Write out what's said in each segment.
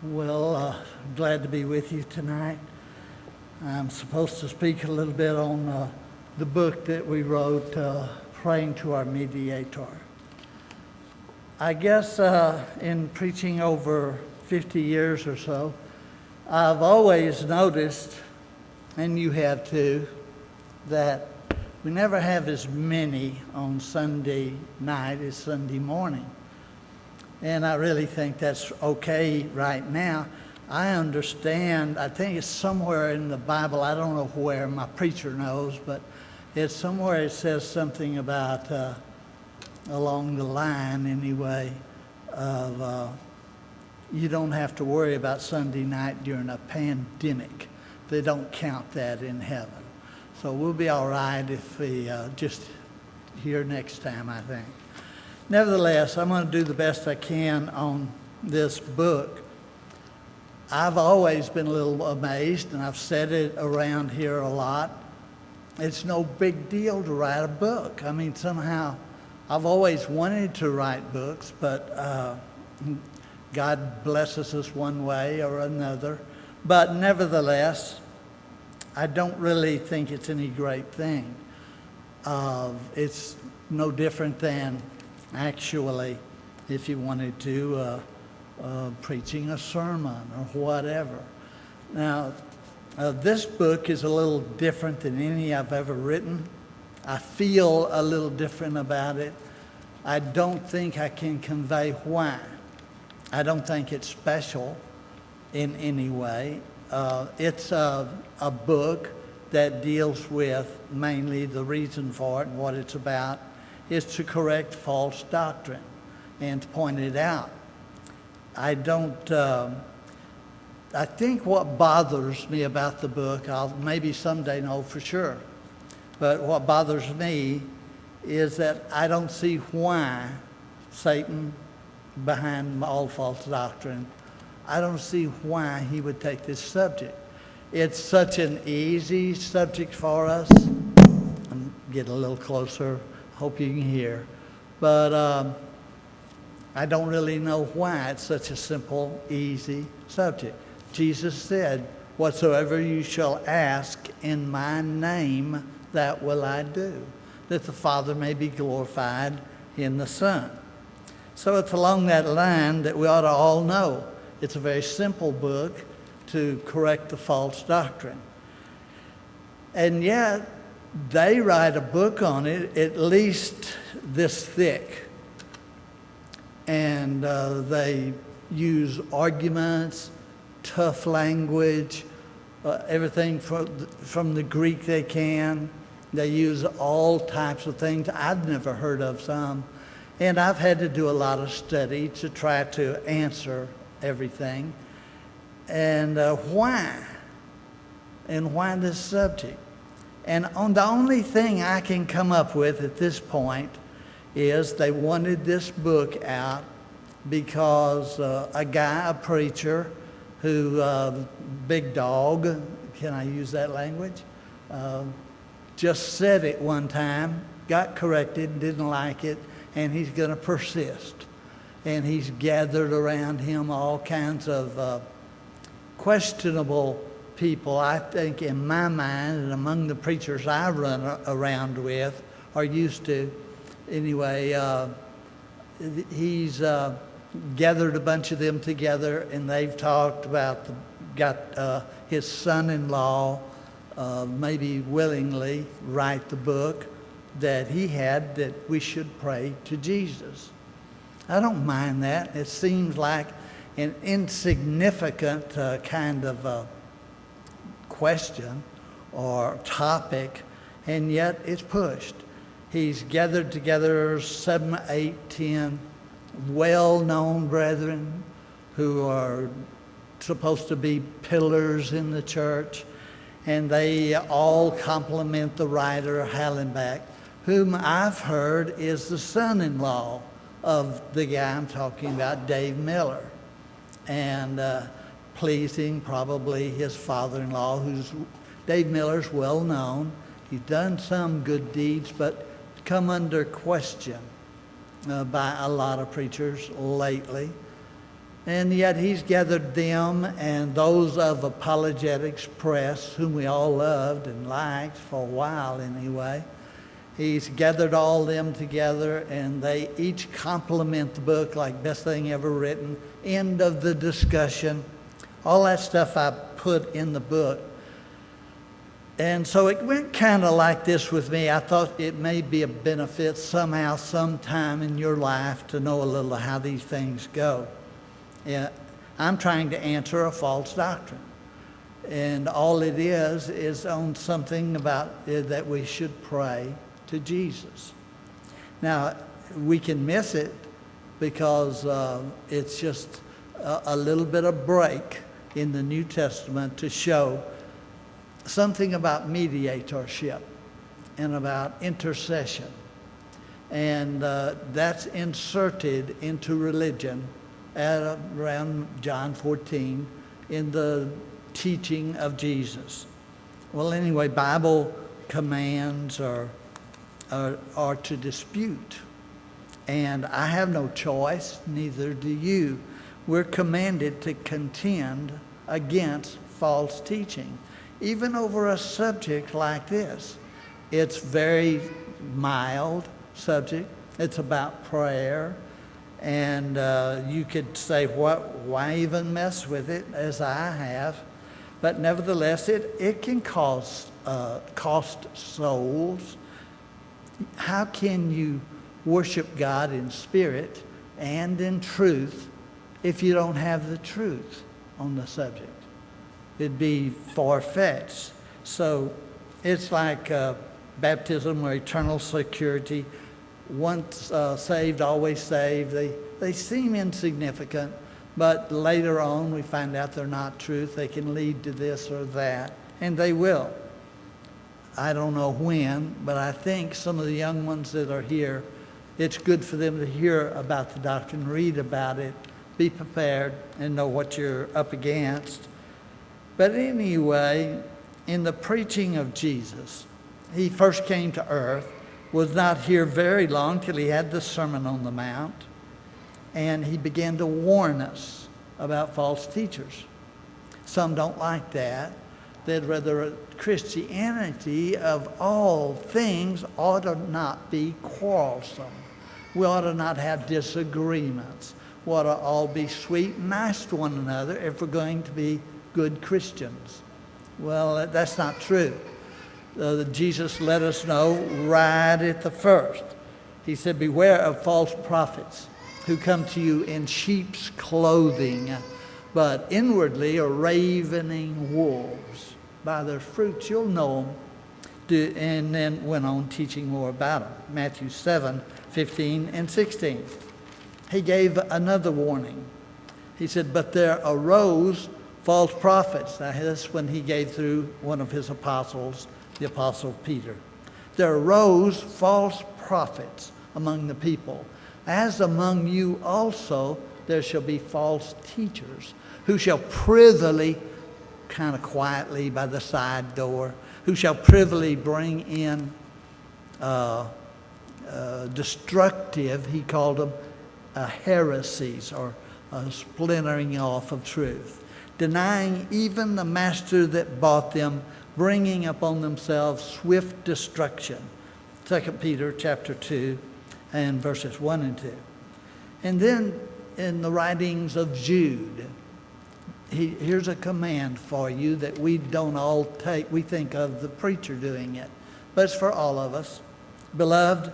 Well, glad to be with you tonight. I'm supposed to speak a little bit on the book that we wrote, Praying to Our Mediator. I guess in preaching over 50 years or so, I've always noticed, and you have too, that we never have as many on Sunday night as Sunday morning. And I really think that's okay right now. I understand, I think it's somewhere in the Bible, I don't know where, my preacher knows, but it's somewhere it says something about, along the line anyway, of you don't have to worry about Sunday night during a pandemic. They don't count that in heaven. So we'll be all right if we just hear next time, I think. Nevertheless, I'm going to do the best I can on this book. I've always been a little amazed, and I've said it around here a lot. It's no big deal to write a book. I mean, somehow, I've always wanted to write books, but God blesses us one way or another. But nevertheless, I don't really think it's any great thing. It's no different than actually, if you wanted to, preaching a sermon or whatever. Now, this book is a little different than any I've ever written. I feel a little different about it. I don't think I can convey why. I don't think it's special in any way. It's a book that deals with mainly the reason for it and what it's about is to correct false doctrine and to point it out. I think what bothers me about the book, I'll maybe someday know for sure, but what bothers me is that I don't see why Satan, behind all false doctrine, I don't see why he would take this subject. It's such an easy subject for us. I'm getting a little closer. Hope you can hear. But I don't really know why it's such a simple, easy subject. Jesus said, whatsoever you shall ask in my name, that will I do, that the Father may be glorified in the Son. So it's along that line that we ought to all know. It's a very simple book to correct the false doctrine. And yet, they write a book on it at least this thick. And they use arguments, tough language, everything from the Greek they can. They use all types of things I've never heard of some. And I've had to do a lot of study to try to answer everything. And why? And why this subject? And the only thing I can come up with at this point is they wanted this book out because a guy, a preacher, who, big dog, can I use that language? Just said it one time, got corrected, didn't like it, and he's going to persist. And he's gathered around him all kinds of questionable people, I think, in my mind, and among the preachers I run around with, are used to. Anyway, he's gathered a bunch of them together, and they've talked about, got his son-in-law maybe willingly write the book that he had that we should pray to Jesus. I don't mind that. It seems like an insignificant kind of question or topic, and yet it's pushed. He's gathered together 7, 8, 10 well-known brethren who are supposed to be pillars in the church, and they all compliment the writer, Hallenbach, whom I've heard is the son-in-law of the guy I'm talking about, Dave Miller, and pleasing probably his father-in-law, who's Dave Miller's well-known. He's done some good deeds, but come under question by a lot of preachers lately. And yet he's gathered them and those of Apologetics Press, whom we all loved and liked for a while anyway. He's gathered all them together, and they each compliment the book like best thing ever written, end of the discussion. All that stuff I put in the book. And so it went kind of like this with me. I thought it may be a benefit somehow, sometime in your life to know a little how these things go. Yeah, I'm trying to answer a false doctrine. And all it is on something about that we should pray to Jesus. Now, we can miss it because it's just a little bit of break in the New Testament to show something about mediatorship and about intercession. And that's inserted into religion at around John 14 in the teaching of Jesus. Well, anyway, Bible commands are to dispute. And I have no choice, neither do you. We're commanded to contend against false teaching, even over a subject like this. It's very mild subject. It's about prayer. And you could say, why even mess with it, as I have? But nevertheless, it can cost souls. How can you worship God in spirit and in truth if you don't have the truth on the subject? It'd be far-fetched. So it's like baptism or eternal security. Once saved, always saved. They seem insignificant, but later on we find out they're not truth. They can lead to this or that, and they will. I don't know when, but I think some of the young ones that are here, it's good for them to hear about the doctrine, read about it, be prepared, and know what you're up against. But anyway, in the preaching of Jesus, he first came to earth, was not here very long till he had the Sermon on the Mount, and he began to warn us about false teachers. Some don't like that. They'd rather Christianity of all things ought to not be quarrelsome. We ought to not have disagreements. We ought to all be sweet and nice to one another if we're going to be good Christians. Well, that's not true. Jesus let us know right at the first. He said, beware of false prophets who come to you in sheep's clothing, but inwardly are ravening wolves. By their fruits you'll know them. And then went on teaching more about them. Matthew 7, 15 and 16. He gave another warning. He said, but there arose false prophets. Now that's when he gave through one of his apostles, the Apostle Peter. There arose false prophets among the people, as among you also there shall be false teachers, who shall privily, kind of quietly by the side door, who shall privily bring in destructive, he called them, heresies, or splintering off of truth, denying even the master that bought them, bringing upon themselves swift destruction. 2 Peter chapter 2 and verses 1 and 2. And then in the writings of Jude, here's a command for you that we don't all take. We think of the preacher doing it, but it's for all of us. Beloved,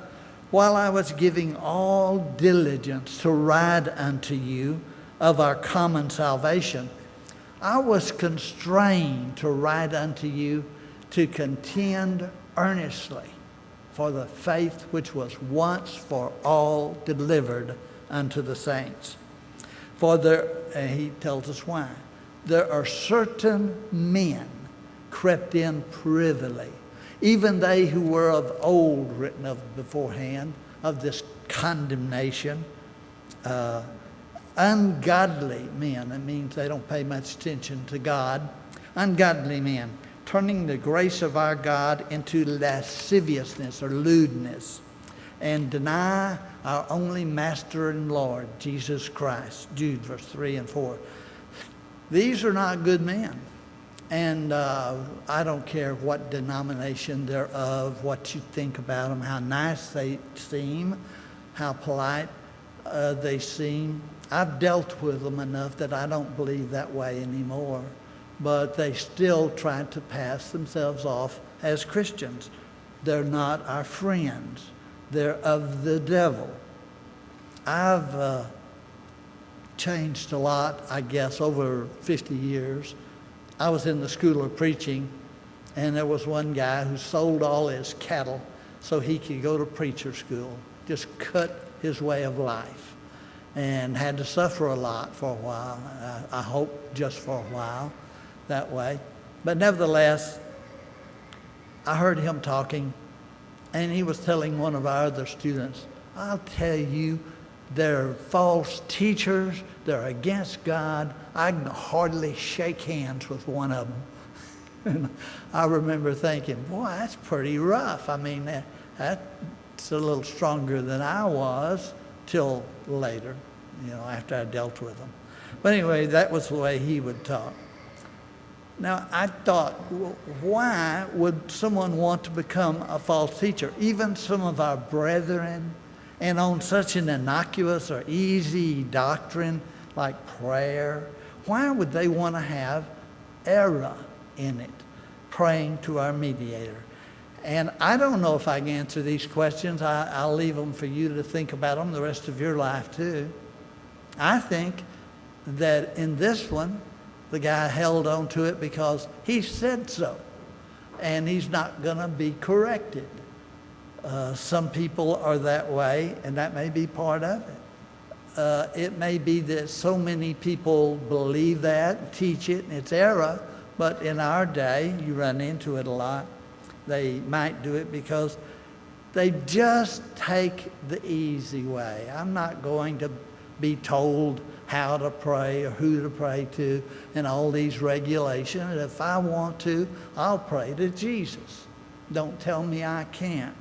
while I was giving all diligence to write unto you of our common salvation, I was constrained to write unto you to contend earnestly for the faith which was once for all delivered unto the saints. For there, he tells us why, there are certain men crept in privily, even they who were of old written of beforehand, of this condemnation, ungodly men. That means they don't pay much attention to God. Ungodly men, turning the grace of our God into lasciviousness or lewdness, and deny our only Master and Lord, Jesus Christ. Jude, verse 3 and 4. These are not good men. And I don't care what denomination they're of, what you think about them, how nice they seem, how polite they seem. I've dealt with them enough that I don't believe that way anymore. But they still try to pass themselves off as Christians. They're not our friends. They're of the devil. I've changed a lot, I guess, over 50 years. I was in the school of preaching, and there was one guy who sold all his cattle so he could go to preacher school, just cut his way of life, and had to suffer a lot for a while. I hope just for a while that way. But nevertheless, I heard him talking, and he was telling one of our other students, I'll tell you, they're false teachers. They're against God. I can hardly shake hands with one of them. And I remember thinking, boy, that's pretty rough. I mean, that's a little stronger than I was till later, after I dealt with them. But anyway, that was the way he would talk. Now, I thought, why would someone want to become a false teacher? Even some of our brethren, and on such an innocuous or easy doctrine like prayer, why would they want to have error in it, praying to our mediator? And I don't know if I can answer these questions. I'll leave them for you to think about them the rest of your life too. I think that in this one, the guy held on to it because he said so, and he's not going to be corrected. Some people are that way, and that may be part of it. It may be that so many people believe that, teach it, and it's error, but in our day, you run into it a lot. They might do it because they just take the easy way. I'm not going to be told how to pray or who to pray to and all these regulations. If I want to, I'll pray to Jesus. Don't tell me I can't.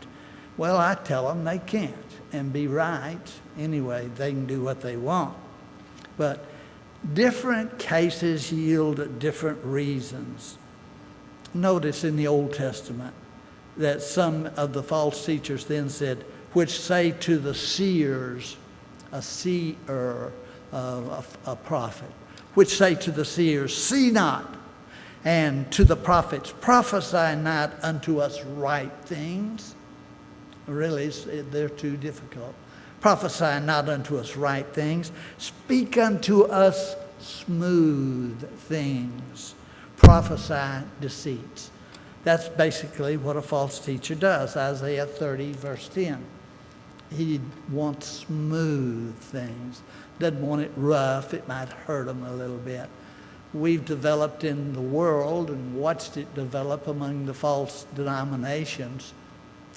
Well, I tell them they can't and be right. Anyway, they can do what they want. But different cases yield different reasons. Notice in the Old Testament that some of the false teachers then said, which say to the seers, a seer, a prophet, which say to the seers, see not, and to the prophets, prophesy not unto us right things. Really, they're too difficult. Prophesy not unto us right things. Speak unto us smooth things. Prophesy deceits. That's basically what a false teacher does. Isaiah 30, verse 10. He wants smooth things. Doesn't want it rough. It might hurt them a little bit. We've developed in the world and watched it develop among the false denominations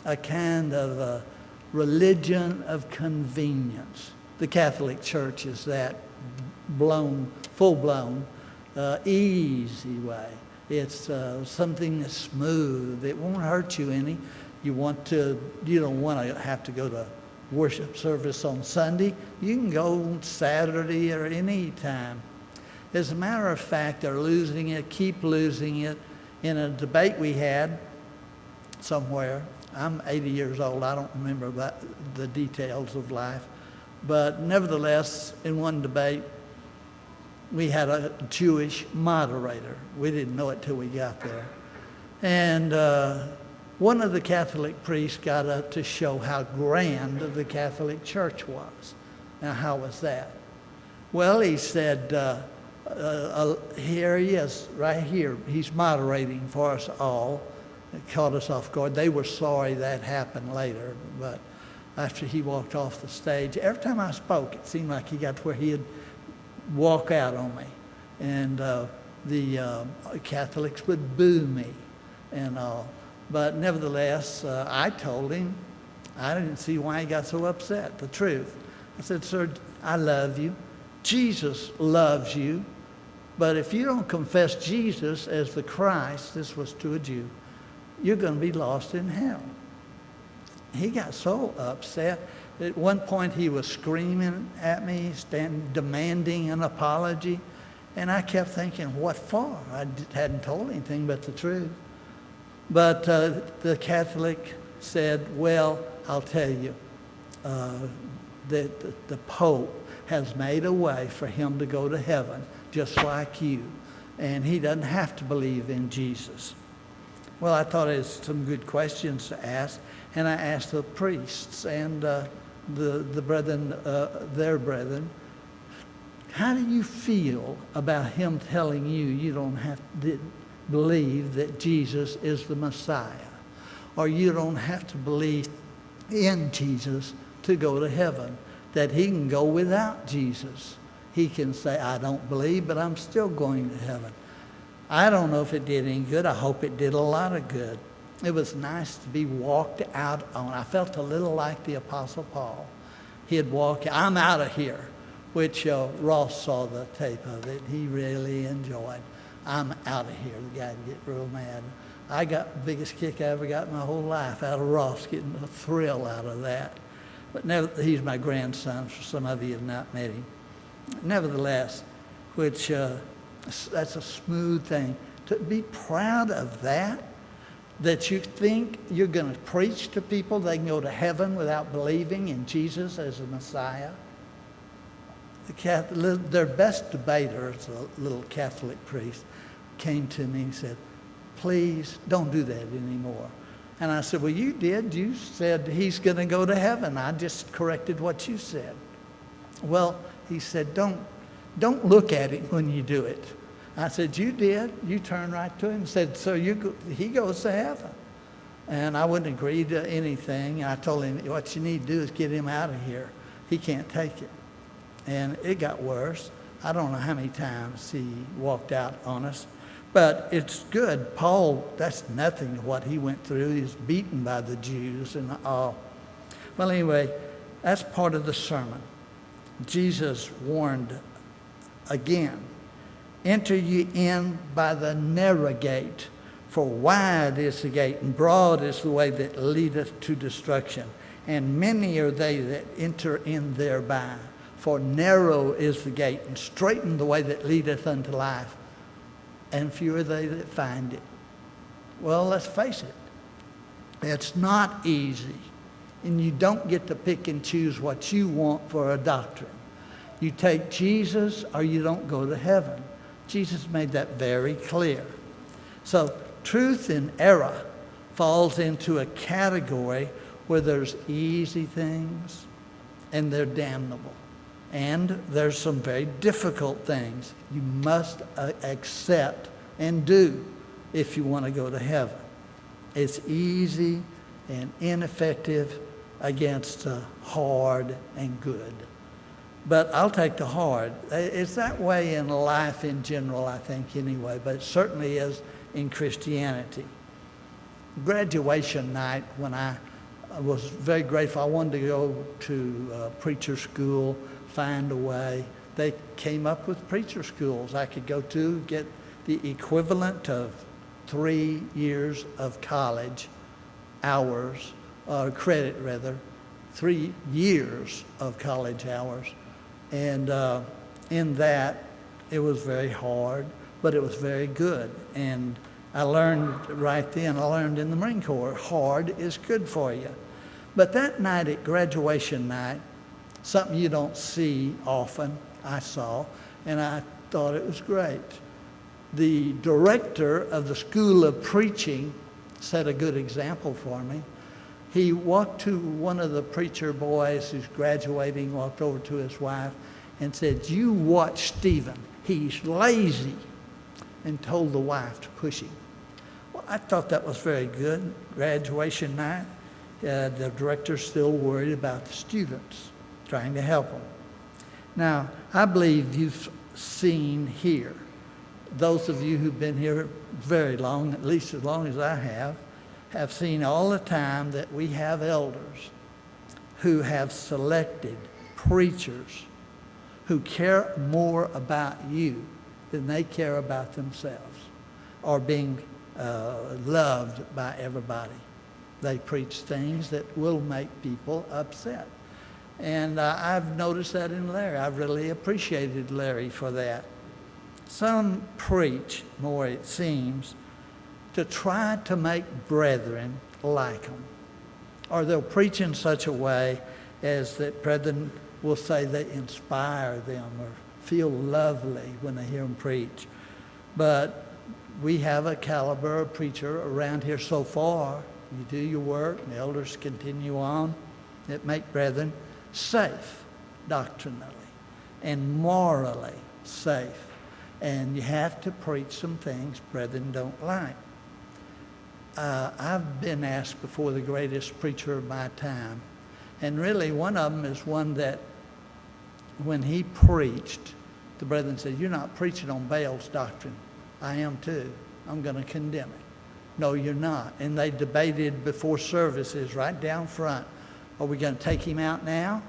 a kind of a religion of convenience. The Catholic Church is that full-blown, easy way. It's something that's smooth. It won't hurt you any. You don't want to have to go to worship service on Sunday. You can go on Saturday or any time. As a matter of fact, they're losing it, keep losing it. In a debate we had somewhere, I'm 80 years old. I don't remember about the details of life. But nevertheless, in one debate, we had a Jewish moderator. We didn't know it till we got there. And one of the Catholic priests got up to show how grand the Catholic Church was. Now, how was that? Well, he said, here he is, right here. He's moderating for us all. It caught us off guard. They were sorry that happened later, but after he walked off the stage, every time I spoke, it seemed like he got to where he'd walk out on me. And the Catholics would boo me and all. But nevertheless, I told him, I didn't see why he got so upset, the truth. I said, sir, I love you. Jesus loves you. But if you don't confess Jesus as the Christ, this was to a Jew, you're going to be lost in hell. he got so upset. At one point he was screaming at me, demanding an apology. And I kept thinking, what for? I hadn't told anything but the truth. But the Catholic said, well, I'll tell you, that the Pope has made a way for him to go to heaven, just like you. And he doesn't have to believe in Jesus. Well, I thought it was some good questions to ask. And I asked the priests and the brethren, their brethren, how do you feel about him telling you you don't have to believe that Jesus is the Messiah, or you don't have to believe in Jesus to go to heaven, that he can go without Jesus? He can say, I don't believe, but I'm still going to heaven. I don't know if it did any good. I hope it did a lot of good. It was nice to be walked out on. I felt a little like the Apostle Paul. He'd walk, I'm out of here, which Ross saw the tape of it. He really enjoyed. I'm out of here. The guy would get real mad. I got the biggest kick I ever got in my whole life out of Ross, getting a thrill out of that. But he's my grandson, for some of you have not met him. Nevertheless, which that's a smooth thing. To be proud of that you think you're going to preach to people they can go to heaven without believing in Jesus as the Messiah. Their best debater, a little Catholic priest, came to me and said, please don't do that anymore. And I said, well, you did. You said he's going to go to heaven. I just corrected what you said. Well, he said, don't look at it when you do it. I said, you did. You turned right to him and said, so he goes to heaven. And I wouldn't agree to anything. I told him, what you need to do is get him out of here. He can't take it. And it got worse. I don't know how many times he walked out on us. But it's good. Paul, that's nothing to what he went through. He was beaten by the Jews and all. Well, anyway, that's part of the sermon. Jesus warned again, enter ye in by the narrow gate, for wide is the gate, and broad is the way that leadeth to destruction. And many are they that enter in thereby. For narrow is the gate, and straiten the way that leadeth unto life, and few are they that find it. Well, let's face it. It's not easy, and you don't get to pick and choose what you want for a doctrine. You take Jesus or you don't go to heaven. Jesus made that very clear. So truth and error falls into a category where there's easy things and they're damnable. And there's some very difficult things you must accept and do if you want to go to heaven. It's easy and ineffective against hard and good. But I'll take the hard. It's that way in life in general, I think, anyway, but it certainly is in Christianity. Graduation night, when I was very grateful, I wanted to go to preacher school, find a way. They came up with preacher schools I could go to, get the equivalent of 3 years of college hours, credit rather, 3 years of college hours. And in that, it was very hard, but it was very good. And I learned right then, I learned in the Marine Corps, hard is good for you. But that night at graduation night, something you don't see often, I saw, and I thought it was great. The director of the School of Preaching set a good example for me. He walked to one of the preacher boys who's graduating, walked over to his wife and said, you watch Stephen, he's lazy, and told the wife to push him. Well, I thought that was very good. Graduation night, the director's still worried about the students, trying to help them. Now, I believe you've seen here, those of you who've been here very long, at least as long as I have seen all the time that we have elders who have selected preachers who care more about you than they care about themselves or being loved by everybody. They preach things that will make people upset. And I've noticed that in Larry. I've really appreciated Larry for that. Some preach more, it seems, to try to make brethren like them. Or they'll preach in such a way as that brethren will say they inspire them or feel lovely when they hear them preach. But we have a caliber of preacher around here so far. You do your work, and the elders continue on, that make brethren safe doctrinally and morally safe. And you have to preach some things brethren don't like. I've been asked before the greatest preacher of my time, and really one of them is one that when he preached, the brethren said, "You're not preaching on Baal's doctrine." "I am too. I'm going to condemn it." "No, you're not." And they debated before services right down front. Are we going to take him out now?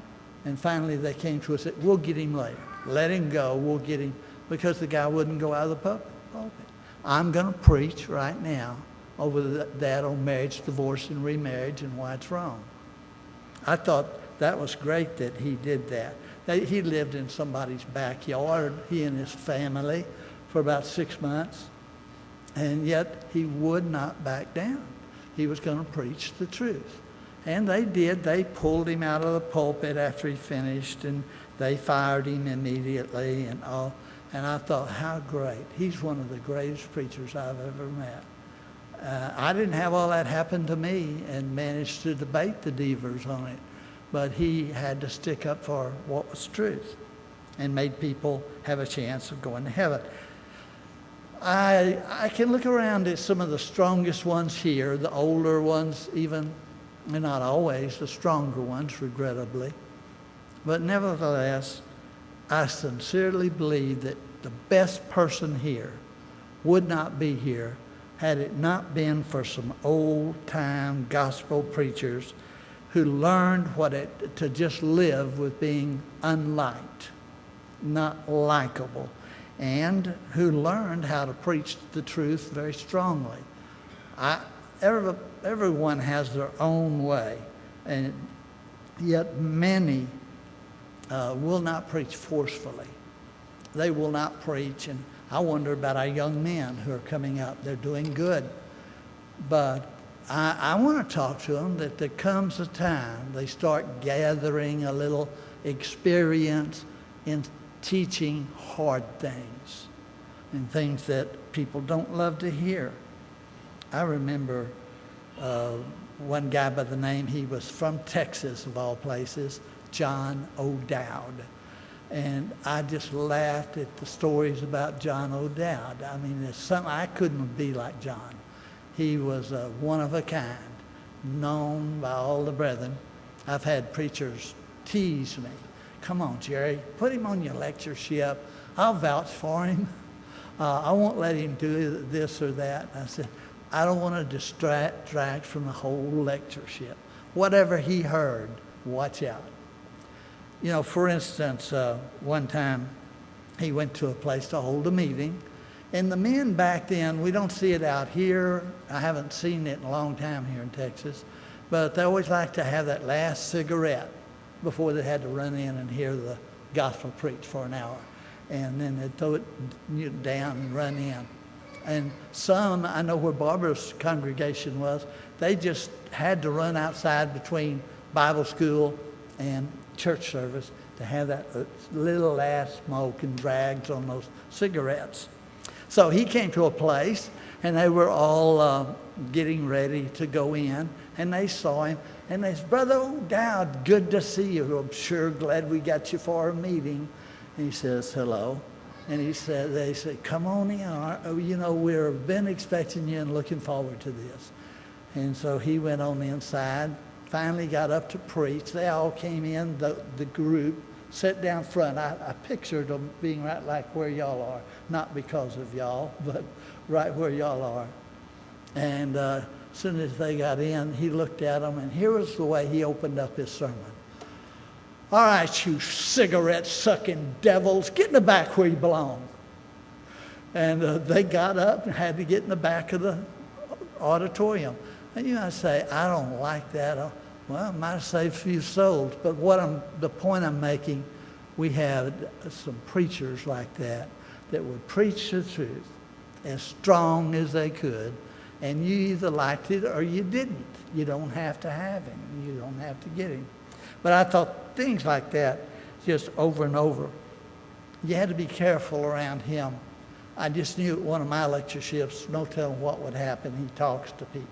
And finally they came to us and said, "We'll get him later. Let him go. We'll get him," because the guy wouldn't go out of the pulpit. I'm going to preach right now over that on marriage, divorce, and remarriage and why it's wrong. I thought that was great that he did that. He lived in somebody's backyard, he and his family, for about 6 months. And yet he would not back down. He was going to preach the truth. And they did. They pulled him out of the pulpit after he finished, and they fired him immediately and all. And I thought, how great. He's one of the greatest preachers I've ever met. I didn't have all that happen to me and managed to debate the Devers on it. But he had to stick up for what was truth and made people have a chance of going to heaven. I can look around at some of the strongest ones here, the older ones even, and not always the stronger ones, regrettably. But nevertheless, I sincerely believe that the best person here would not be here had it not been for some old-time gospel preachers who learned to just live with being unliked, not likable, and who learned how to preach the truth very strongly. Everyone has their own way, and yet many will not preach forcefully. They will not preach, and I wonder about our young men who are coming up. They're doing good, but I want to talk to them that there comes a time they start gathering a little experience in teaching hard things and things that people don't love to hear. I remember one guy by the name, he was from Texas of all places, John O'Dowd. And I just laughed at the stories about John O'Dowd. I mean, there's something, I couldn't be like John. He was one of a kind, known by all the brethren. I've had preachers tease me. "Come on, Jerry, put him on your lectureship. I'll vouch for him. I won't let him do this or that." I said, I don't want to distract from the whole lectureship. Whatever he heard, watch out. You know, for instance, one time he went to a place to hold a meeting, and the men back then, we don't see it out here. I haven't seen it in a long time here in Texas, but they always like to have that last cigarette before they had to run in and hear the gospel preached for an hour. And then they'd throw it down and run in. And some, I know where Barbara's congregation was, they just had to run outside between Bible school and church service to have that little last smoke and drags on those cigarettes. So he came to a place, and they were all getting ready to go in, and they saw him, and they said, "Brother O'Dowd, good to see you. I'm sure glad we got you for our meeting." And he says, "Hello." And they said, "Come on in. You know, we've been expecting you and looking forward to this." And so he went on the inside, finally got up to preach. They all came in, the group, sat down front. I pictured them being right like where y'all are, not because of y'all, but right where y'all are. And as soon as they got in, he looked at them, and here was the way he opened up his sermon. "All right, you cigarette-sucking devils, get in the back where you belong." And they got up and had to get in the back of the auditorium. And you might say, I don't like that. Well, it might have saved a few souls. But the point I'm making, we have some preachers like that would preach the truth as strong as they could, and you either liked it or you didn't. You don't have to have him. You don't have to get him. But I thought things like that, just over and over, you had to be careful around him. I just knew at one of my lectureships, no telling what would happen. He talks to people.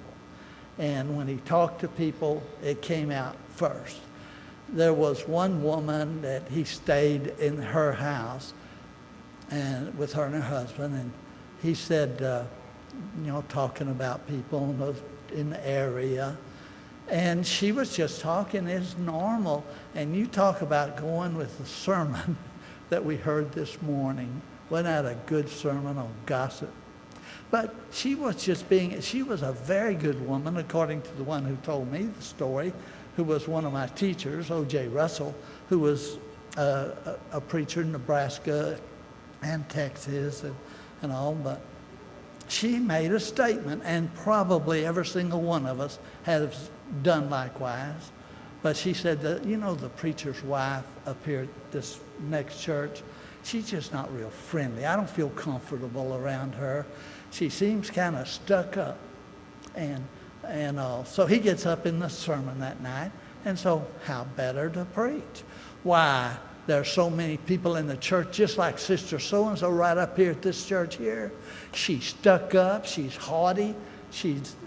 And when he talked to people, it came out first. There was one woman that he stayed in her house and with her and her husband, and he said, talking about people in the area, and she was just talking as normal. And you talk about going with the sermon that we heard this morning. Wasn't that a good sermon on gossip? But she was she was a very good woman, according to the one who told me the story, who was one of my teachers, O.J. Russell, who was a preacher in Nebraska and Texas and all. But she made a statement, and probably every single one of us has done likewise. But she said that, the preacher's wife up here at this next church, she's just not real friendly. I don't feel comfortable around her. She seems kind of stuck up. And so he gets up in the sermon that night, and so how better to preach? Why, there's so many people in the church, just like Sister So-and-so right up here at this church here. She's stuck up, she's haughty,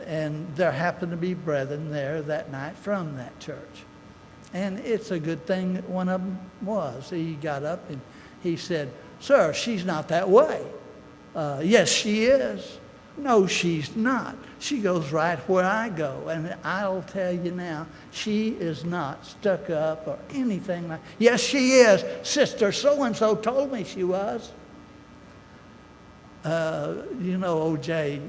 and there happened to be brethren there that night from that church. And it's a good thing that one of them was. He got up and he said, "Sir, she's not that way." "Yes, she is." "No, she's not. She goes right where I go. And I'll tell you now, she is not stuck up or anything like." "Yes, she is. Sister so-and-so told me she was." O.J.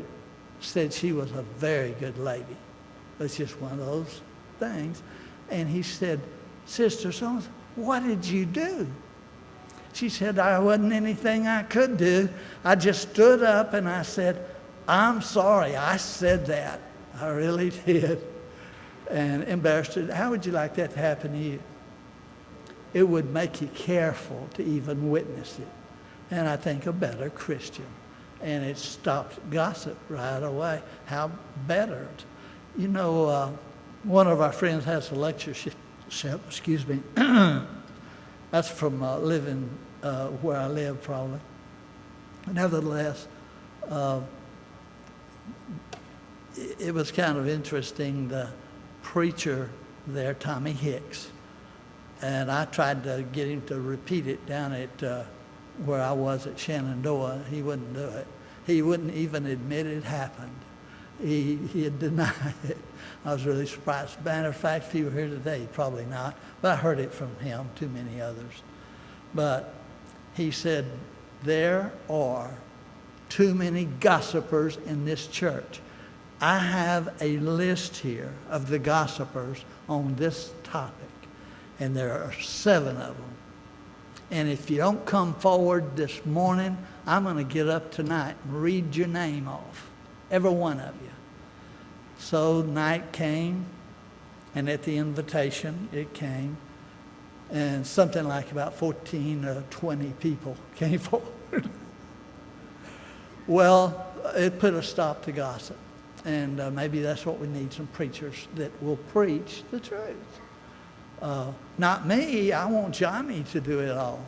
said she was a very good lady. It's just one of those things. And he said, "Sister so-and-so, what did you do?" She said, "I wasn't anything I could do. I just stood up and I said, 'I'm sorry, I said that. I really did.'" And embarrassed her. How would you like that to happen to you? It would make you careful to even witness it. And I think a better Christian. And it stopped gossip right away. How better? One of our friends has a lectureship, That's from living where I live, probably. Nevertheless, it was kind of interesting. The preacher there, Tommy Hicks, and I tried to get him to repeat it down at where I was at Shenandoah. He wouldn't do it. He wouldn't even admit it happened. He had denied it. I was really surprised. Matter of fact, if he were here today, probably not. But I heard it from him, too many others. But he said, there are too many gossipers in this church. I have a list here of the gossipers on this topic, and there are 7 of them. And if you don't come forward this morning, I'm going to get up tonight and read your name off, every one of you. So night came, and at the invitation, it came, and something like about 14 or 20 people came forward. Well, it put a stop to gossip, and maybe that's what we need, some preachers that will preach the truth. Not me. I want Johnny to do it all.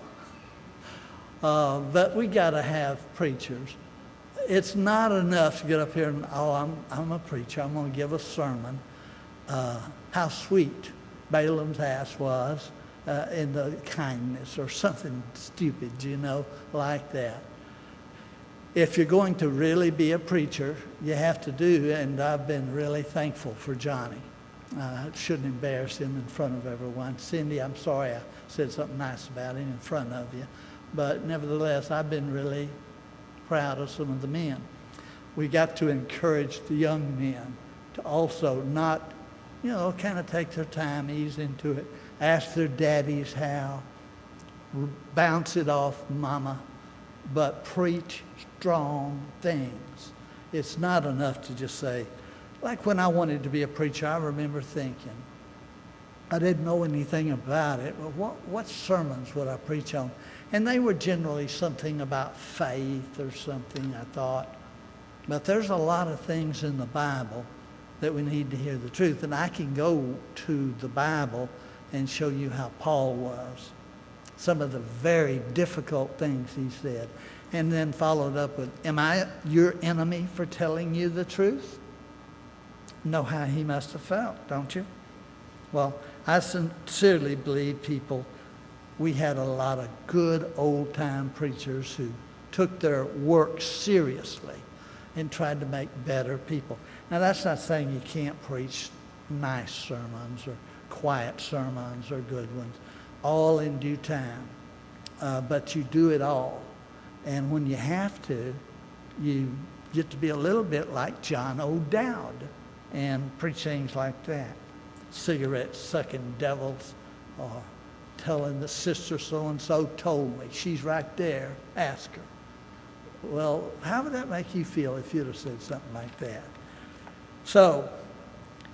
But we got to have preachers. It's not enough to get up here and, I'm a preacher. I'm going to give a sermon. How sweet Balaam's ass was in the kindness, or something stupid, like that. If you're going to really be a preacher, you have to do, and I've been really thankful for Johnny. I shouldn't embarrass him in front of everyone. Cindy, I'm sorry I said something nice about him in front of you. But nevertheless, I've been really proud of some of the men. We got to encourage the young men to also not, kind of take their time, ease into it, ask their daddies how, bounce it off mama, but preach strong things. It's not enough to just say, Like when I wanted to be a preacher, I remember thinking, I didn't know anything about it, but what sermons would I preach on? And they were generally something about faith or something, I thought. But there's a lot of things in the Bible that we need to hear the truth. And I can go to the Bible and show you how Paul was. Some of the very difficult things he said. And then followed up with, am I your enemy for telling you the truth? Know how he must have felt, don't you? Well, I sincerely believe we had a lot of good old-time preachers who took their work seriously and tried to make better people. Now, that's not saying you can't preach nice sermons or quiet sermons or good ones, all in due time. But you do it all. And when you have to, you get to be a little bit like John O'Dowd and preach things like that. Cigarette-sucking devils, or telling the sister so-and-so told me. She's right there. Ask her. Well, how would that make you feel if you'd have said something like that? So,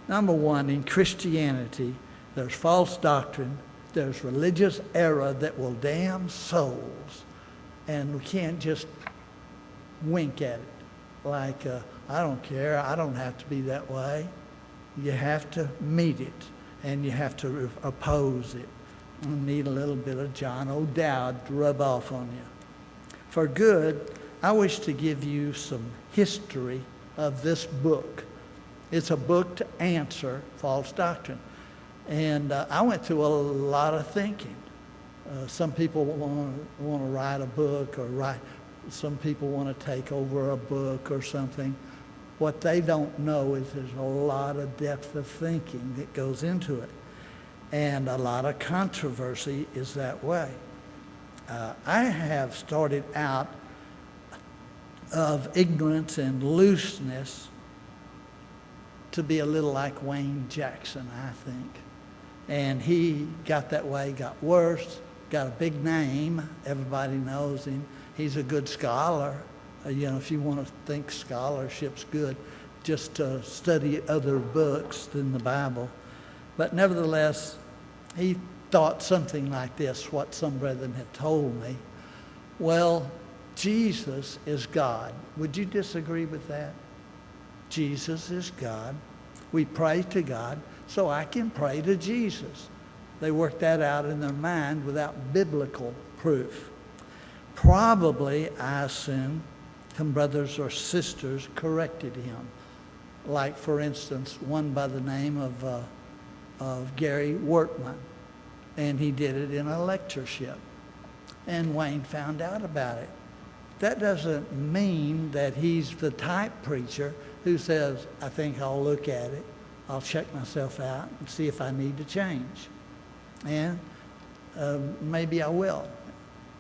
number one, in Christianity, there's false doctrine, there's religious error that will damn souls, and we can't just wink at it. Like, I don't care, I don't have to be that way. You have to meet it, and you have to oppose it. You need a little bit of John O'Dowd to rub off on you. For good, I wish to give you some history of this book. It's a book to answer false doctrine. And I went through a lot of thinking. Some people want to write a book, or some people want to take over a book or something. What they don't know is there's a lot of depth of thinking that goes into it. And a lot of controversy is that way. I have started out of ignorance and looseness to be a little like Wayne Jackson, I think. And he got that way, got worse, got a big name. Everybody knows him. He's a good scholar. If you want to think scholarship's good, just study other books than the Bible. But nevertheless, he thought something like this, what some brethren have told me. Well, Jesus is God. Would you disagree with that? Jesus is God. We pray to God, so I can pray to Jesus. They worked that out in their mind without biblical proof. Probably, I assume, some brothers or sisters corrected him. Like, for instance, one by the name of Gary Workman, and he did it in a lectureship. And Wayne found out about it. That doesn't mean that he's the type preacher who says, I think I'll look at it, I'll check myself out and see if I need to change. And maybe I will.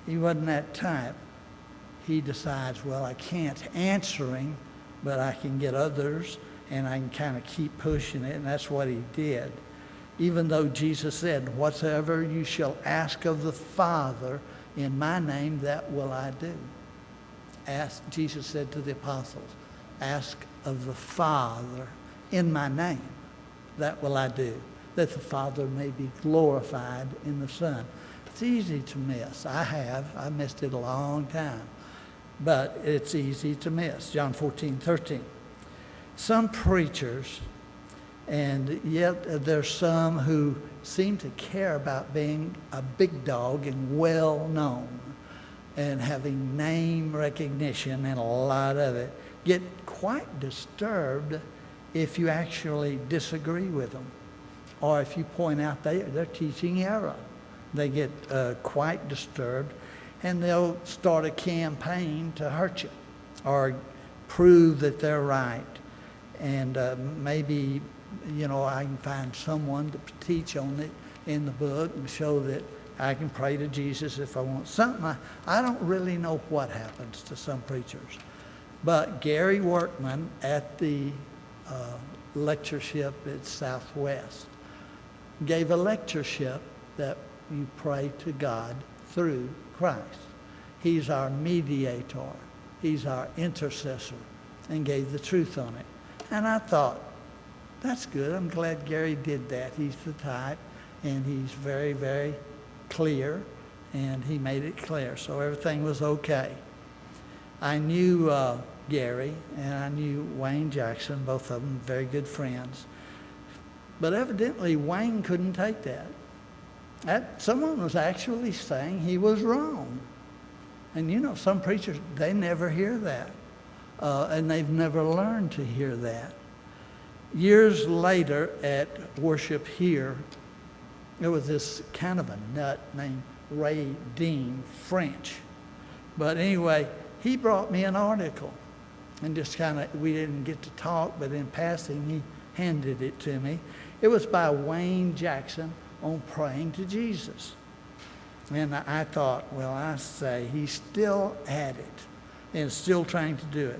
He wasn't that type. He decides, well, I can't answer him, but I can get others, and I can kind of keep pushing it, and that's what he did. Even though Jesus said, whatsoever you shall ask of the Father in my name, that will I do. Jesus said to the apostles, ask of the Father in my name, that will I do, that the Father may be glorified in the Son. It's easy to miss. I missed it a long time. But it's easy to miss. John 14:13. Some preachers, and yet there's some who seem to care about being a big dog and well known and having name recognition and a lot of it, get quite disturbed if you actually disagree with them or if you point out they're teaching error. They get quite disturbed, and they'll start a campaign to hurt you or prove that they're right. And maybe, I can find someone to teach on it in the book and show that I can pray to Jesus if I want something. I don't really know what happens to some preachers. But Gary Workman at the lectureship at Southwest gave a lectureship that you pray to God through Christ. He's our mediator. He's our intercessor, and gave the truth on it. And I thought, that's good. I'm glad Gary did that. He's the type, and he's very, very clear, and he made it clear. So everything was okay. I knew Gary, and I knew Wayne Jackson, both of them very good friends. But evidently, Wayne couldn't take that. Someone was actually saying he was wrong. And you know, some preachers, they never hear that. And they've never learned to hear that. Years later at worship here, there was this kind of a nut named Ray Dean, French. But anyway, he brought me an article. And just kind of, we didn't get to talk, but in passing, he handed it to me. It was by Wayne Jackson on praying to Jesus. And I thought, well, I say, he's still at it and still trying to do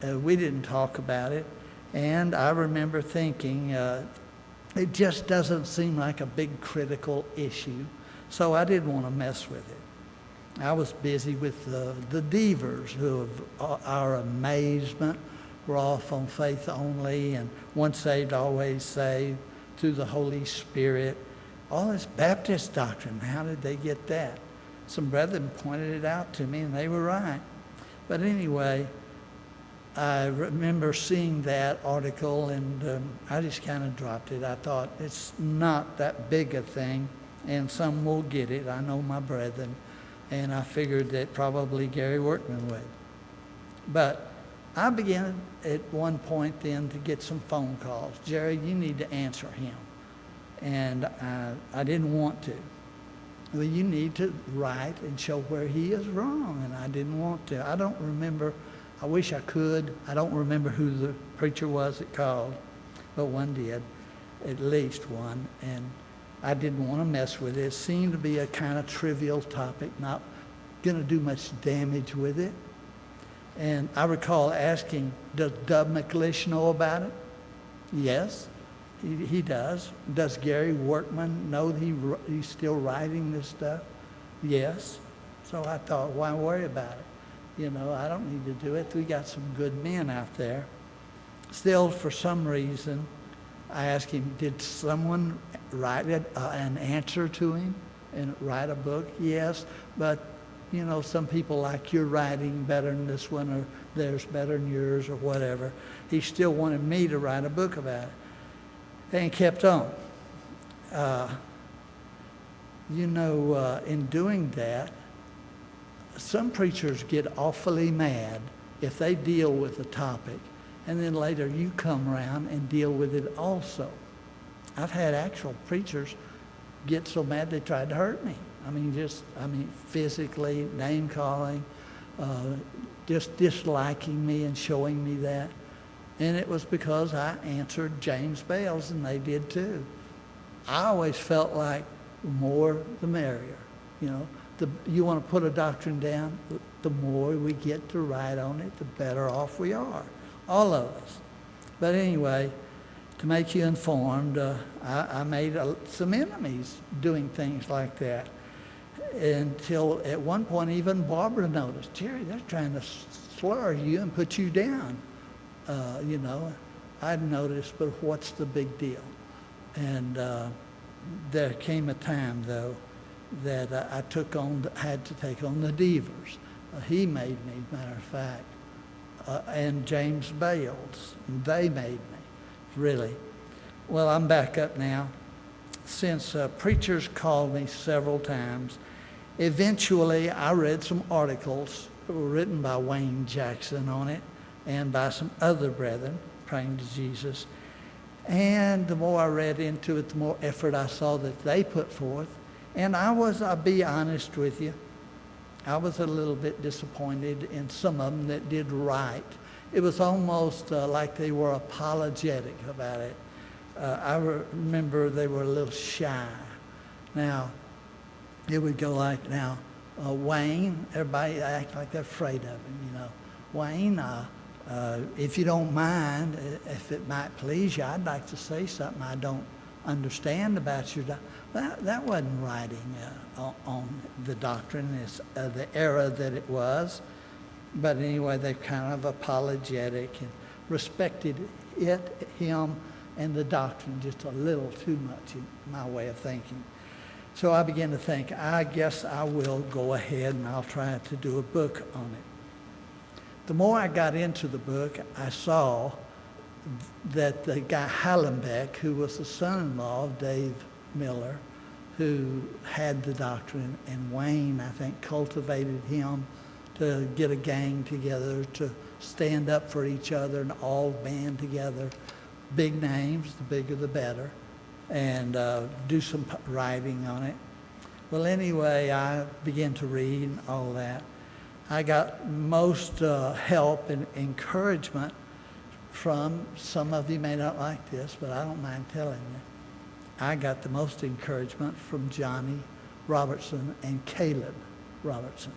it. We didn't talk about it. And I remember thinking, it just doesn't seem like a big critical issue. So I didn't want to mess with it. I was busy with the Devers, who, of our amazement, were off on faith only and once saved, always saved through the Holy Spirit. All this Baptist doctrine, how did they get that? Some brethren pointed it out to me, and they were right. But anyway, I remember seeing that article, and I just kind of dropped it. I thought, it's not that big a thing, and some will get it. I know my brethren, and I figured that probably Gary Workman would. But I began at one point then to get some phone calls. Jerry, you need to answer him. And I didn't want to. Well, you need to write and show where he is wrong, and I didn't want to. I don't remember. I wish I could. I don't remember who the preacher was that called, but one did, at least one, and I didn't want to mess with it. It seemed to be a kind of trivial topic, not going to do much damage with it. And I recall asking, does Dub McLeish know about it? Yes, he does. Does Gary Workman know that he's still writing this stuff? Yes. So I thought, why worry about it? You know, I don't need to do it. We got some good men out there. Still, for some reason, I asked him, did someone write an answer to him and write a book? Yes, but, you know, some people like your writing better than this one, or theirs better than yours, or whatever. He still wanted me to write a book about it. And kept on. In doing that, some preachers get awfully mad if they deal with a topic, and then later you come around and deal with it also. I've had actual preachers get so mad they tried to hurt me. Physically, name calling, just disliking me and showing me that. And it was because I answered James Bales, and they did too. I always felt like the more the merrier. You know, you want to put a doctrine down, the more we get to write on it, the better off we are, all of us. But anyway, to make you informed, I made some enemies doing things like that. Until at one point, even Barbara noticed, Jerry, they're trying to slur you and put you down. I'd noticed, but what's the big deal? And there came a time, though, that I had to take on the Devers. He made me, matter of fact, and James Bales. They made me, really. Well, I'm back up now. Since preachers called me several times, eventually I read some articles that were written by Wayne Jackson on it, and by some other brethren praying to Jesus. And the more I read into it, the more effort I saw that they put forth. And I'll be honest with you, I was a little bit disappointed in some of them that did write. It was almost like they were apologetic about it. I remember they were a little shy. Now, it would go like, Wayne, everybody act like they're afraid of him, Wayne, if you don't mind, if it might please you, I'd like to say something I don't understand about your doctrine. That wasn't writing on the doctrine, the era that it was. But anyway, they're kind of apologetic. And respected him, and the doctrine just a little too much in my way of thinking. So I began to think, I guess I will go ahead and I'll try to do a book on it. The more I got into the book, I saw that the guy Hallenbeck, who was the son-in-law of Dave Miller, who had the doctrine, and Wayne, I think, cultivated him to get a gang together, to stand up for each other and all band together. Big names, the bigger the better, and do some writing on it. Well, anyway, I began to read and all that. I got most help and encouragement from, some of you may not like this, but I don't mind telling you. I got the most encouragement from Johnny Robertson and Caleb Robertson.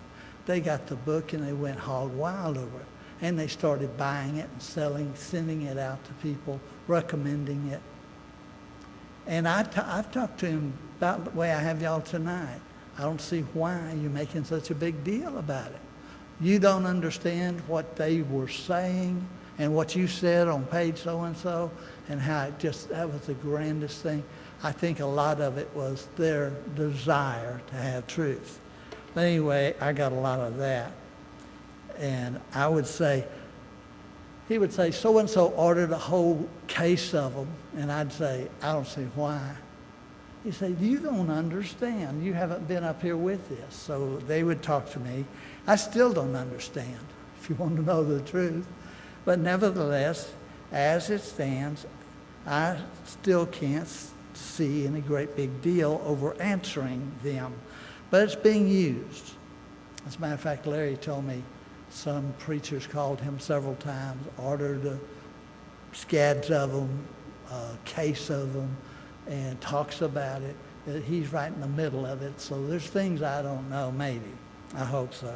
They got the book and they went hog wild over it. And they started buying it and sending it out to people, recommending it. And I've talked to him about the way I have y'all tonight. I don't see why you're making such a big deal about it. You don't understand what they were saying and what you said on page so-and-so, and how that was the grandest thing. I think a lot of it was their desire to have truth. But anyway, I got a lot of that. And I would say, he would say, so-and-so ordered a whole case of them. And I'd say, I don't see why. He'd say, you don't understand. You haven't been up here with this. So they would talk to me. I still don't understand, if you want to know the truth. But nevertheless, as it stands, I still can't see any great big deal over answering them. But it's being used. As a matter of fact, Larry told me some preachers called him several times, ordered scads of them, a case of them, and talks about it. That he's right in the middle of it. So there's things I don't know, maybe. I hope so.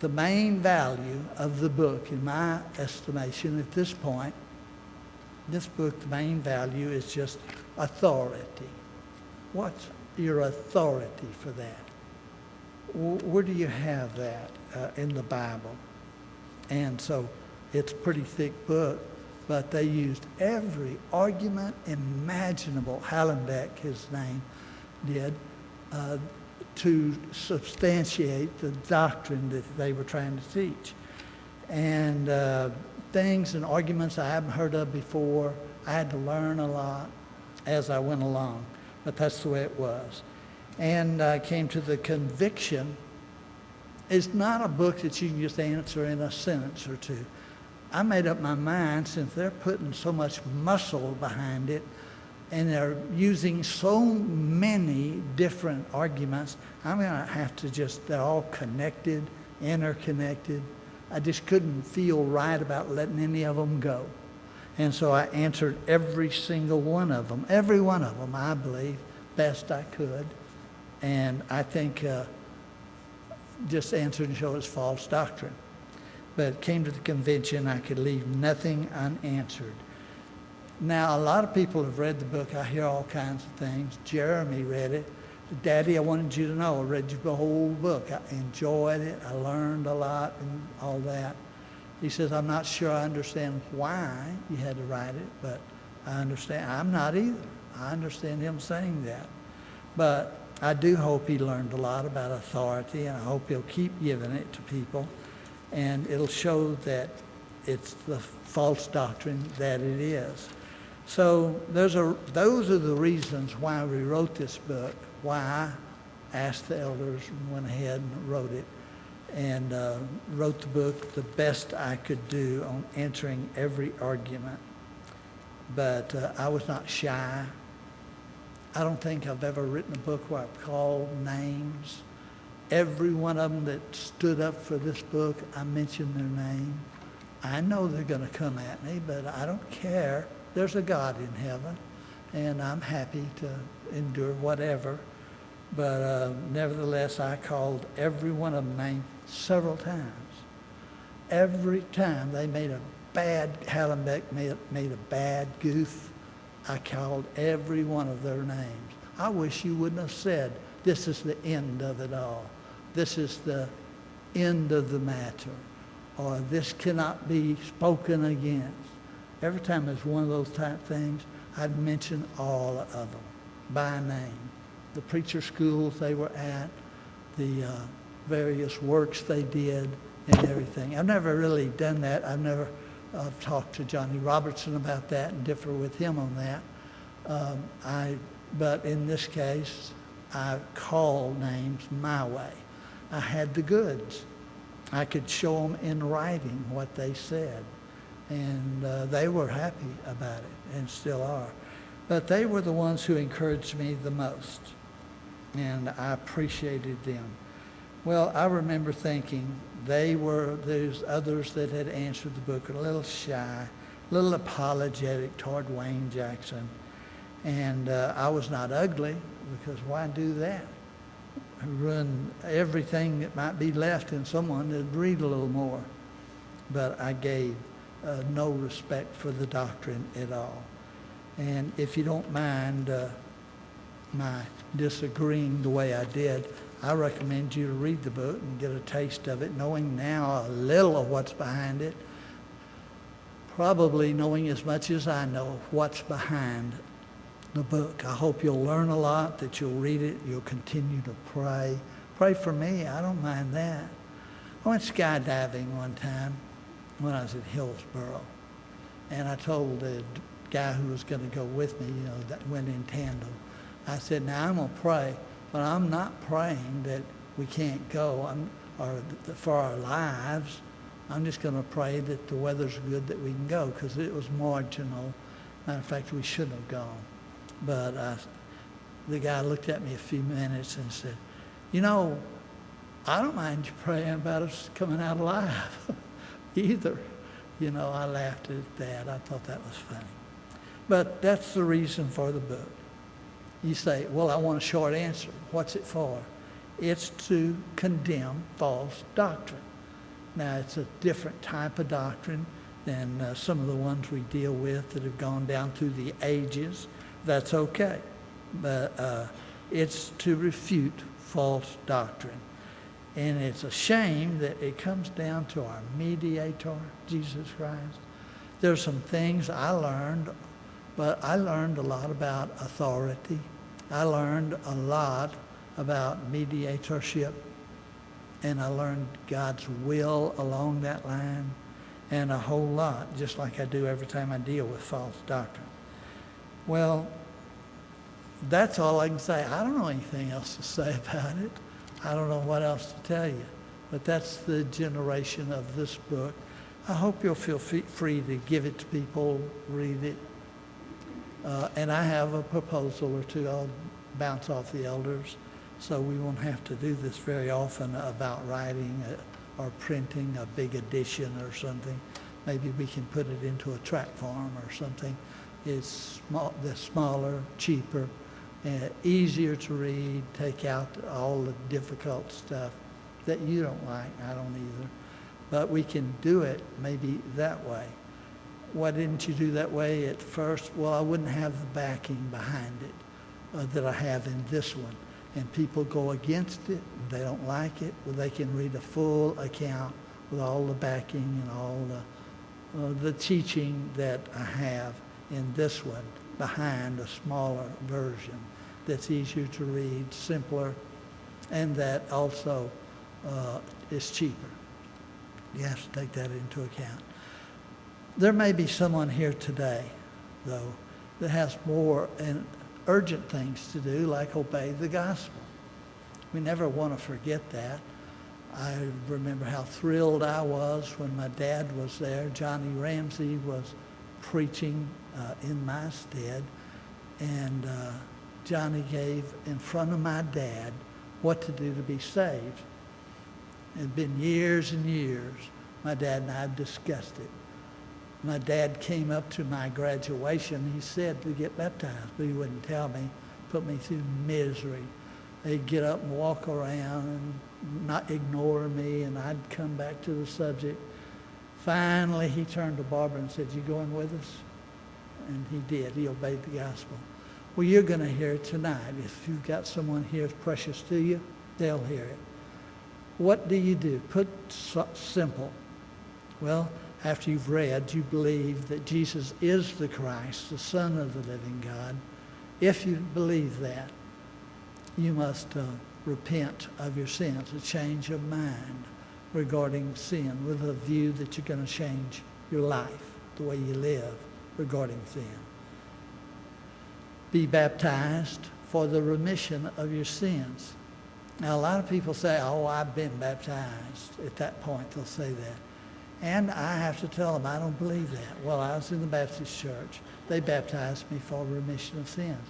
The main value of the book, in my estimation at this point, this book, the main value is just authority. What's your authority for that? Where do you have that in the Bible? And so it's a pretty thick book, but they used every argument imaginable, Hallenbeck, his name, did, to substantiate the doctrine that they were trying to teach. And things and arguments I haven't heard of before. I had to learn a lot as I went along, but that's the way it was. And I came to the conviction. It's not a book that you can just answer in a sentence or two. I made up my mind, since they're putting so much muscle behind it and they're using so many different arguments, I'm going to have to they're all connected, interconnected. I just couldn't feel right about letting any of them go. And so I answered every single one of them, I believe, best I could. And I think just answered and showed it's false doctrine. But it came to the convention, I could leave nothing unanswered. Now, a lot of people have read the book. I hear all kinds of things. Jeremy read it. Daddy, I wanted you to know, I read the whole book. I enjoyed it. I learned a lot and all that. He says, I'm not sure I understand why you had to write it, but I understand. I'm not either. I understand him saying that. But I do hope he learned a lot about authority, and I hope he'll keep giving it to people. And it'll show that it's the false doctrine that it is. So those are the reasons why we wrote this book, why I asked the elders and went ahead and wrote it, and wrote the book the best I could do on answering every argument. But I was not shy. I don't think I've ever written a book where I've called names. Every one of them that stood up for this book, I mentioned their name. I know they're going to come at me, but I don't care. There's a God in heaven, and I'm happy to endure whatever. But nevertheless, I called every one of them names several times. Every time they made a bad, Hallenbeck made a bad goof, I called every one of their names. I wish you wouldn't have said, this is the end of it all. This is the end of the matter. or this cannot be spoken against. Every time there's one of those type things, I'd mention all of them by name. The preacher schools they were at, the various works they did, and everything. I've never really done that. I've talked to Johnny Robertson about that and differ with him on that. But in this case, I called names my way. I had the goods. I could show them in writing what they said. And they were happy about it and still are. But they were the ones who encouraged me the most. And I appreciated them. Well, I remember thinking there's others that had answered the book, a little shy, a little apologetic toward Wayne Jackson. And I was not ugly, because why do that? Ruin everything that might be left in someone that'd read a little more. But I gave no respect for the doctrine at all. And if you don't mind my disagreeing the way I did, I recommend you to read the book and get a taste of it, knowing now a little of what's behind it, probably knowing as much as I know what's behind the book. I hope you'll learn a lot, that you'll read it, you'll continue to pray. Pray for me, I don't mind that. I went skydiving one time when I was at Hillsboro, and I told the guy who was going to go with me, that went in tandem, I said, now I'm going to pray, but I'm not praying that we can't go or for our lives. I'm just going to pray that the weather's good, that we can go, because it was marginal. Matter of fact, we shouldn't have gone. But the guy looked at me a few minutes and said, I don't mind you praying about us coming out alive either. I laughed at that. I thought that was funny. But that's the reason for the book. You say, well, I want a short answer. What's it for? It's to condemn false doctrine. Now, it's a different type of doctrine than some of the ones we deal with that have gone down through the ages. That's okay. But it's to refute false doctrine. And it's a shame that it comes down to our mediator, Jesus Christ. There's some things I learned, but I learned a lot about authority. I learned a lot about mediatorship, and I learned God's will along that line, and a whole lot, just like I do every time I deal with false doctrine. Well, that's all I can say. I don't know anything else to say about it. I don't know what else to tell you. But that's the generation of this book. I hope you'll feel free to give it to people, read it. And I have a proposal or two I'll bounce off the elders, so we won't have to do this very often about writing or printing a big edition or something. Maybe we can put it into a tract form or something. It's smaller, cheaper, easier to read, take out all the difficult stuff that you don't like. I don't either. But we can do it maybe that way. Why didn't you do that way at first? Well, I wouldn't have the backing behind it that I have in this one. And people go against it, and they don't like it. Well, they can read a full account with all the backing and all the teaching that I have in this one behind a smaller version that's easier to read, simpler, and that also is cheaper. You have to take that into account. There may be someone here today, though, that has more and urgent things to do, like obey the gospel. We never want to forget that. I remember how thrilled I was when my dad was there. Johnny Ramsey was preaching in my stead, and Johnny gave in front of my dad what to do to be saved. It had been years and years. My dad and I discussed it. My dad came up to my graduation. He said to get baptized, but he wouldn't tell me, put me through misery. They'd get up and walk around and not ignore me, and I'd come back to the subject. Finally, he turned to Barbara and said, "You going with us?" And he did. He obeyed the gospel. Well, you're going to hear it tonight. If you've got someone here that's precious to you, they'll hear it. What do? Put simple. Well, after you've read, you believe that Jesus is the Christ, the Son of the living God. If you believe that, you must repent of your sins, a change of mind regarding sin, with a view that you're going to change your life, the way you live regarding sin. Be baptized for the remission of your sins. Now, a lot of people say, oh, I've been baptized. At that point, they'll say that. And I have to tell them, I don't believe that. Well, I was in the Baptist church. They baptized me for remission of sins.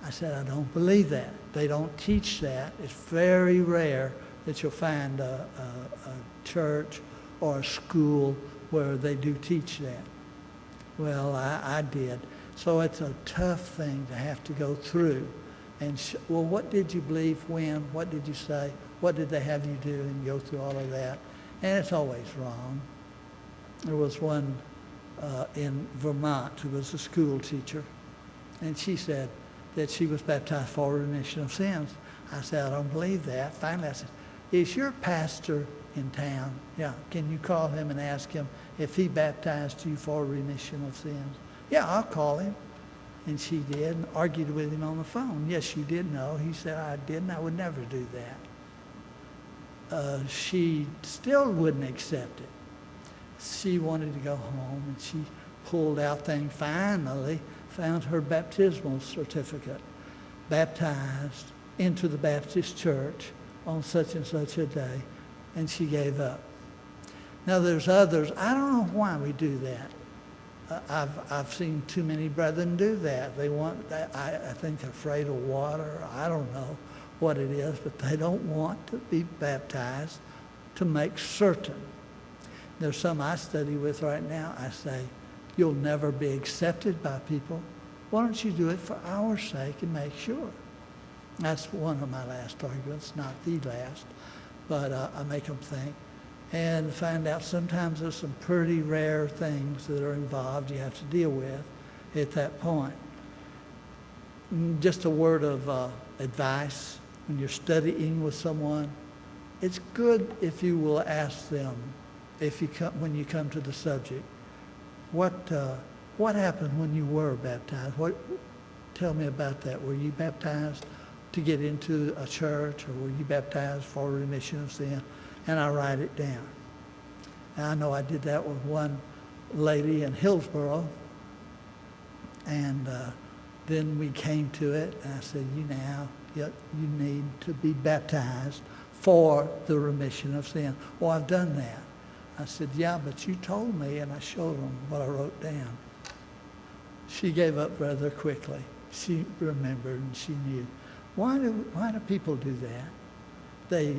I said, I don't believe that. They don't teach that. It's very rare that you'll find a church or a school where they do teach that. Well, I did. So it's a tough thing to have to go through. And well, what did you believe when? What did you say? What did they have you do? And go through all of that. And it's always wrong. There was one in Vermont who was a school teacher, and she said that she was baptized for remission of sins. I said, I don't believe that. Finally, I said, is your pastor in town? Yeah. Can you call him and ask him if he baptized you for remission of sins? Yeah, I'll call him. And she did, and argued with him on the phone. Yes, you did know. He said, I didn't. I would never do that. She still wouldn't accept it. She wanted to go home, and she pulled out things, finally found her baptismal certificate, baptized into the Baptist church on such and such a day, and she gave up. Now there's others. I don't know why we do that. I've seen too many brethren do that. They want that. I think they're afraid of water. I don't know what it is, but they don't want to be baptized to make certain. There's some I study with right now. I say, you'll never be accepted by people. Why don't you do it for our sake and make sure? That's one of my last arguments, not the last, but I make them think. And find out sometimes there's some pretty rare things that are involved you have to deal with at that point. Just a word of advice when you're studying with someone. It's good if you will ask them, when you come to the subject, what happened when you were baptized? Tell me about that. Were you baptized to get into a church, or were you baptized for remission of sin? And I write it down. And I know I did that with one lady in Hillsboro, and then we came to it, and I said, you need to be baptized for the remission of sin. Well, I've done that. I said, yeah, but you told me, and I showed them what I wrote down. She gave up rather quickly. She remembered, and she knew. Why do people do that? They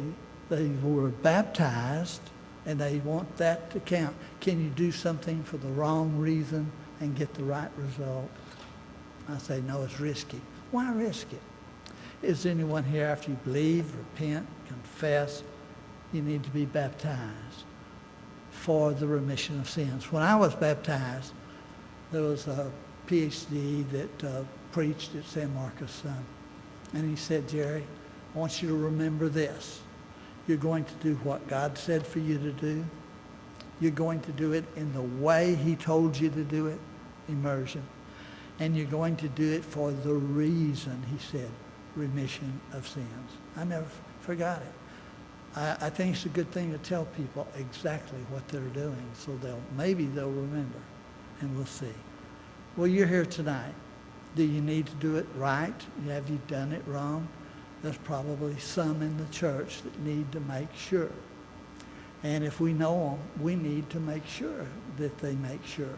were baptized, and they want that to count. Can you do something for the wrong reason and get the right result? I say, no, it's risky. Why risk it? Is anyone here, after you believe, repent, confess, you need to be baptized for the remission of sins? When I was baptized, there was a PhD that preached at San Marcos Sun, and he said, Jerry, I want you to remember this. You're going to do what God said for you to do. You're going to do it in the way he told you to do it, immersion. And you're going to do it for the reason, he said, remission of sins. I never forgot it. I think it's a good thing to tell people exactly what they're doing, so maybe they'll remember, and we'll see. Well, you're here tonight. Do you need to do it right? Have you done it wrong? There's probably some in the church that need to make sure. And if we know them, we need to make sure that they make sure.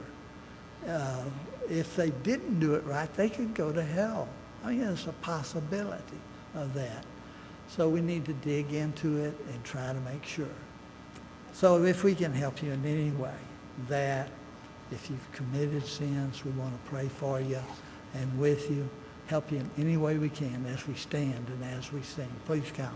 If they didn't do it right, they could go to hell. I mean, there's a possibility of that. So we need to dig into it and try to make sure. So if we can help you in any way, that if you've committed sins, we want to pray for you and with you, help you in any way we can as we stand and as we sing. Please come.